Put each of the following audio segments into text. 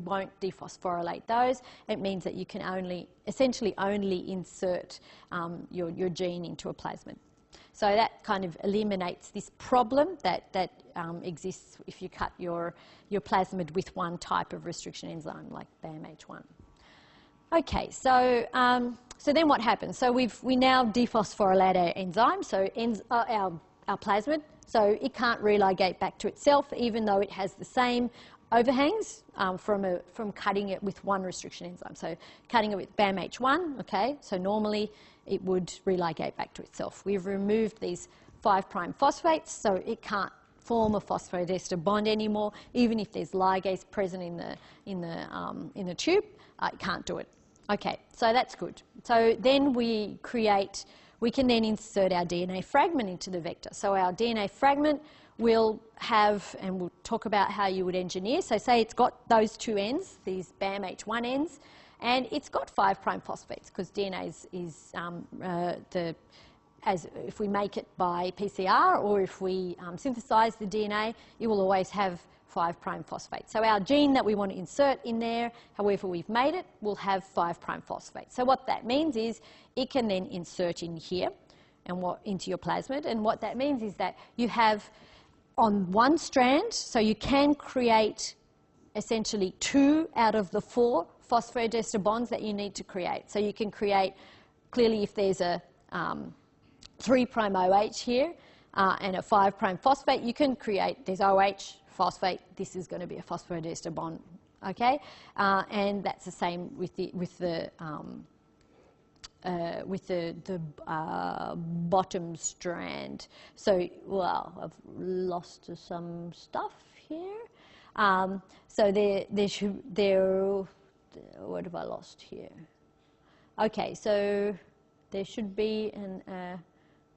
won't dephosphorylate those. It means that you can essentially only insert your gene into a plasmid. So that kind of eliminates this problem that exists if you cut your plasmid with one type of restriction enzyme like BAMH1. Okay, so then what happens? So we now dephosphorylate our enzyme, so our plasmid, so it can't religate back to itself, even though it has the same overhangs from cutting it with one restriction enzyme. So cutting it with BAMH1, okay, so normally it would religate back to itself. We've removed these 5' phosphates, so it can't form a phosphodiester bond anymore. Even if there's ligase present in the tube, it can't do it. Okay, so that's good. So then we can then insert our DNA fragment into the vector. So our DNA fragment will have, and we'll talk about how you would engineer. So say it's got those two ends, these BAMH1 ends, and it's got 5' phosphates because DNA is if we make it by PCR or if we synthesize the DNA, it will always have 5' phosphate. So our gene that we want to insert in there, however we've made it, will have 5' phosphate. So what that means is it can then insert in here and into your plasmid. And what that means is that you have on one strand, so you can create essentially 2 out of the 4 phosphodiester bonds that you need to create. So you can create, clearly if there's a 3' OH here and a 5' phosphate, you can create, there's OH, phosphate, this is going to be a phosphodiester bond, okay? And that's the same with the bottom strand. So, well, I've lost some stuff here. So what have I lost here? Okay, so there should be an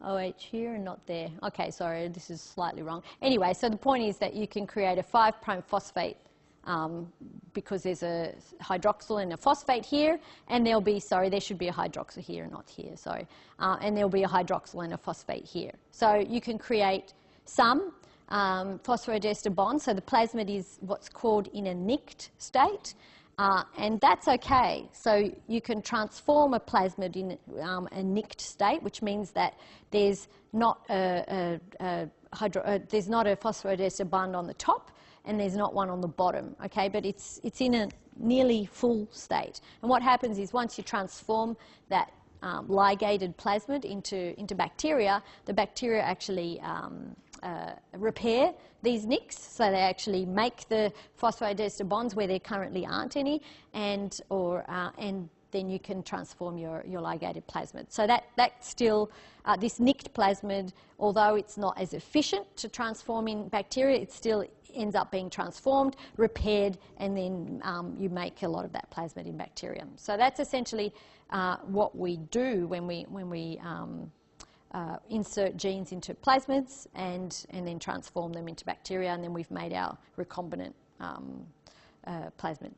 OH here and not there. Okay, sorry, this is slightly wrong. Anyway, so the point is that you can create a 5' phosphate because there's a hydroxyl and a phosphate here, and there should be a hydroxyl here and not here, sorry. And there'll be a hydroxyl and a phosphate here. So you can create some phosphodiester bonds. So the plasmid is what's called in a nicked state. And that's okay. So you can transform a plasmid in a nicked state, which means that there's not a phosphodiester bond on the top, and there's not one on the bottom. Okay, but it's in a nearly full state. And what happens is once you transform that ligated plasmid into bacteria, the bacteria actually repair these nicks, so they actually make the phosphodiester bonds where there currently aren't any, and then you can transform your ligated plasmid. So that still, this nicked plasmid, although it's not as efficient to transform in bacteria, it still ends up being transformed, repaired, and then you make a lot of that plasmid in bacteria. So that's essentially what we do when we insert genes into plasmids and then transform them into bacteria, and then we've made our recombinant plasmid.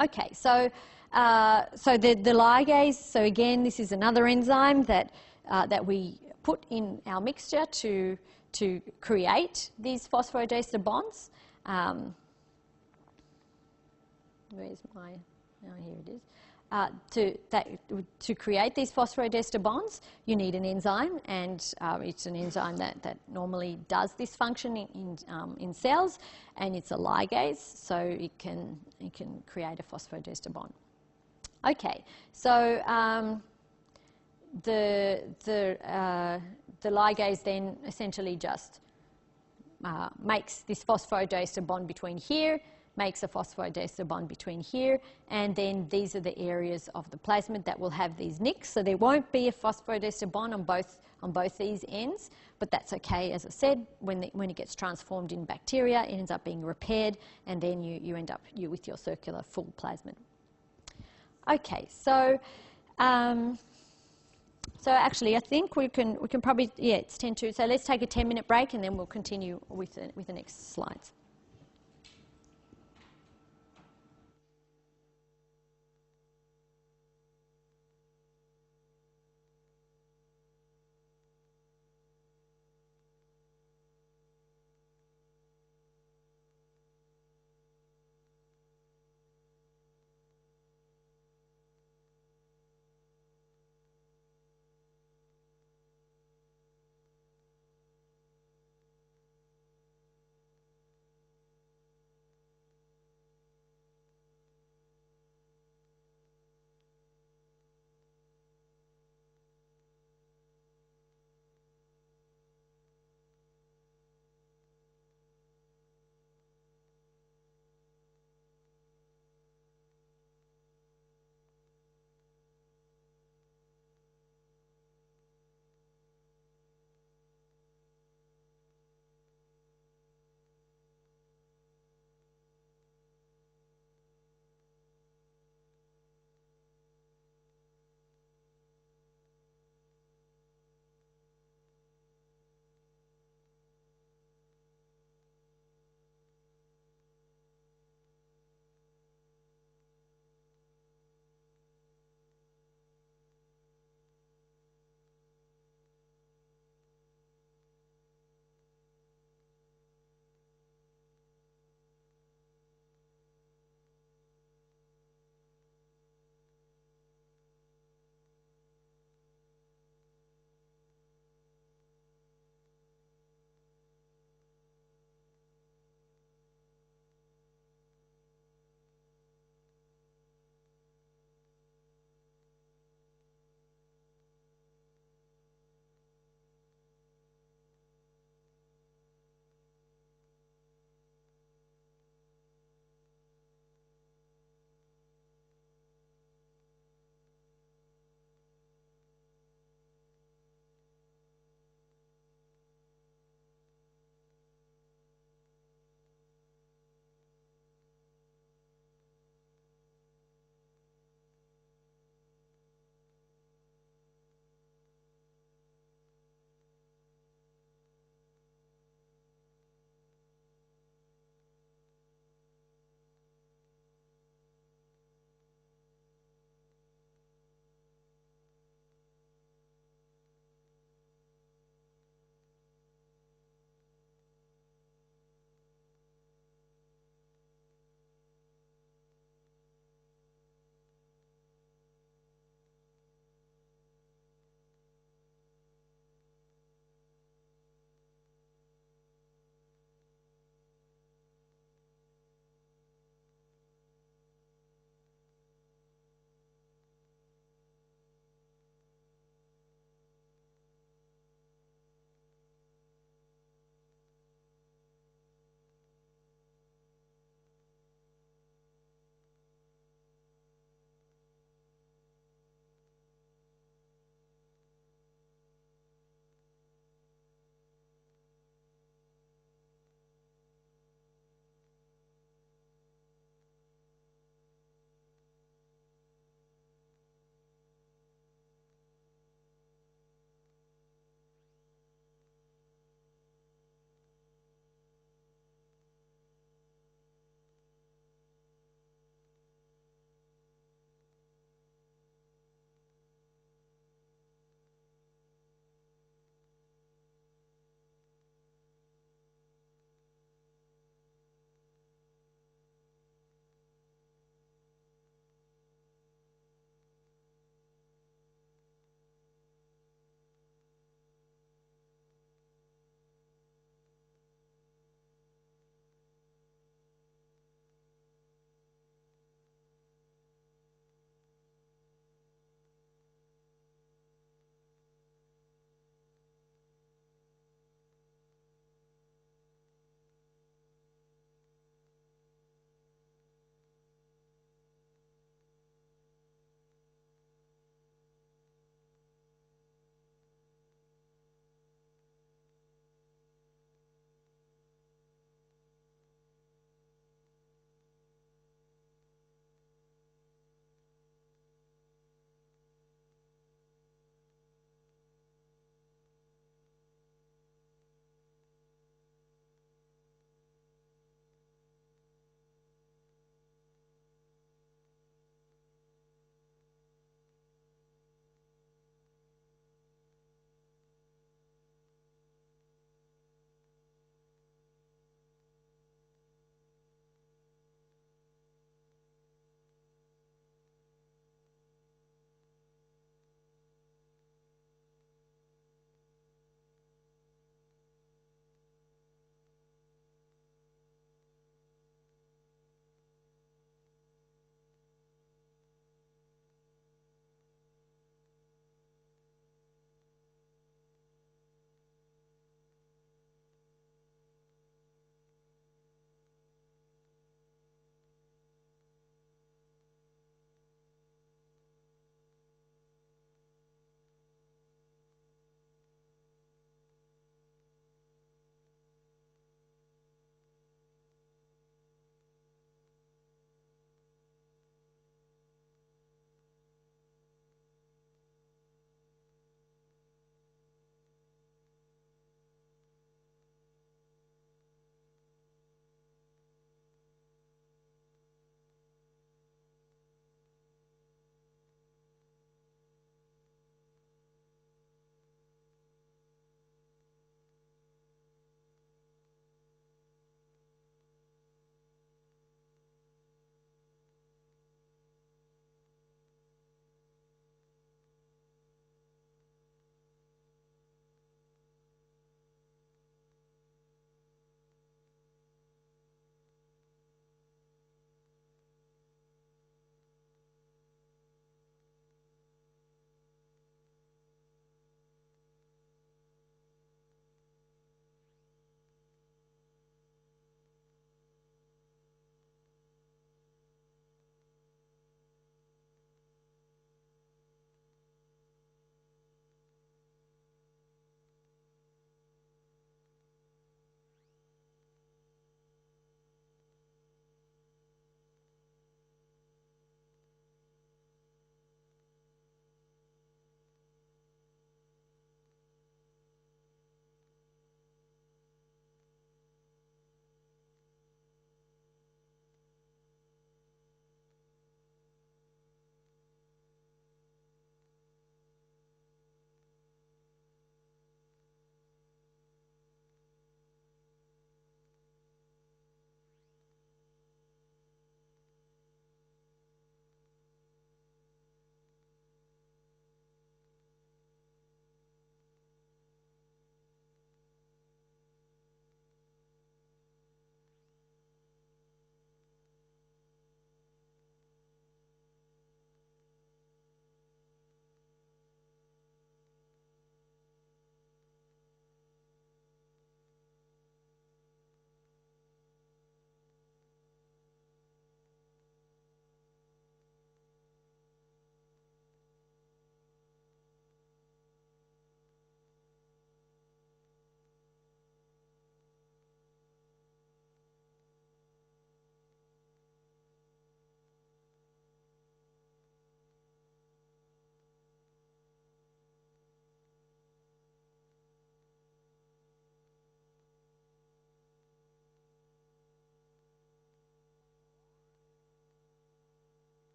Okay, so the ligase. So again, this is another enzyme that we put in our mixture to create these phosphodiester bonds. Where's my? Oh, here it is. To create these phosphodiester bonds, you need an enzyme, and it's an enzyme that normally does this function in cells, and it's a ligase, so it can create a phosphodiester bond. Okay, so the ligase then essentially just makes this phosphodiester bond between here, makes a phosphodiester bond between here, and then these are the areas of the plasmid that will have these nicks. So there won't be a phosphodiester bond on both these ends, but that's okay. As I said, when it gets transformed in bacteria, it ends up being repaired, and then you end up with your circular full plasmid. Okay, so actually I think we can probably, yeah, it's 10:02. So let's take a 10-minute break, and then we'll continue with the next slides.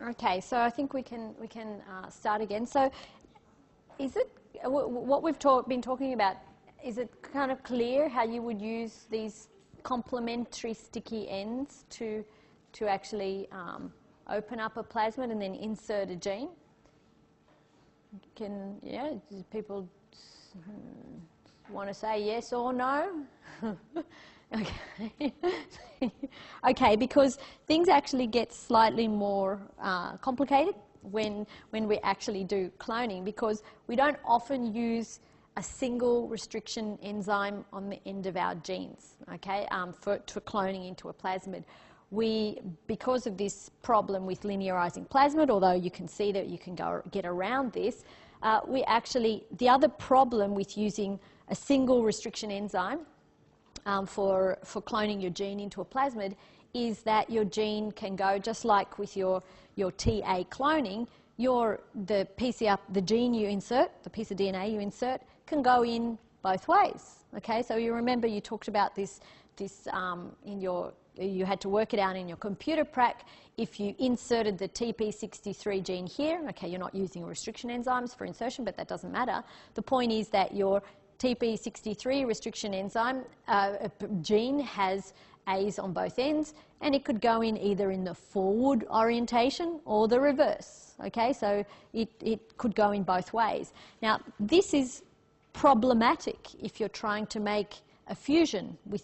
Okay, so I think we can start again. So, is it what we've been talking about? Is it kind of clear how you would use these complementary sticky ends to actually open up a plasmid and then insert a gene? Do people want to say yes or no? Okay. Okay, because things actually get slightly more complicated when we actually do cloning, because we don't often use a single restriction enzyme on the end of our genes, okay, for cloning into a plasmid. Because of this problem with linearizing plasmid, although you can see that you can get around this, the other problem with using a single restriction enzyme for cloning your gene into a plasmid is that your gene can go, just like with your TA cloning, the gene you insert, the piece of DNA you insert, can go in both ways. Okay, so you remember you talked about this you had to work it out in your computer prac. If you inserted the TP63 gene here, okay, you're not using restriction enzymes for insertion, but that doesn't matter. The point is that your TP63 restriction enzyme gene has A's on both ends, and it could go in either in the forward orientation or the reverse. Okay, so it could go in both ways. Now, this is problematic if you're trying to make a fusion with